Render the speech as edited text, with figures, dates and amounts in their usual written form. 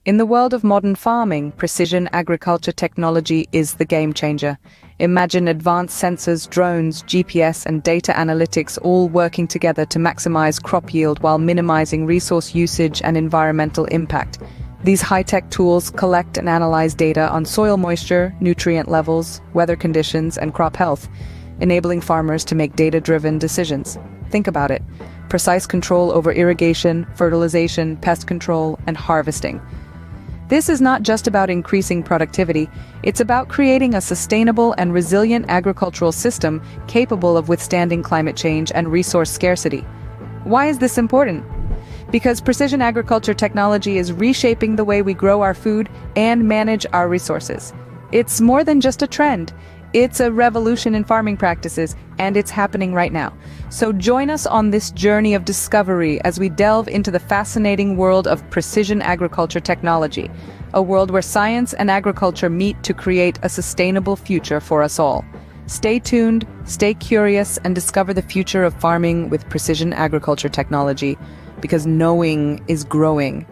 In the world of modern farming, precision agriculture technology is the game changer. Imagine advanced sensors, drones, GPS, and data analytics all working together to maximize crop yield while minimizing resource usage and environmental impact. These high-tech tools collect and analyze data on soil moisture, nutrient levels, weather conditions, and crop health, enabling farmers to make data-driven decisions. Think about it. Precise control over irrigation, fertilization, pest control, and harvesting. This is not just about increasing productivity, it's about creating a sustainable and resilient agricultural system capable of withstanding climate change and resource scarcity. Why is this important? Because precision agriculture technology is reshaping the way we grow our food and manage our resources. It's more than just a trend. It's a revolution in farming practices, and it's happening right now. So join us on this journey of discovery as we delve into the fascinating world of precision agriculture technology, a world where science and agriculture meet to create a sustainable future for us all. Stay tuned, stay curious, and discover the future of farming with precision agriculture technology, because knowing is growing.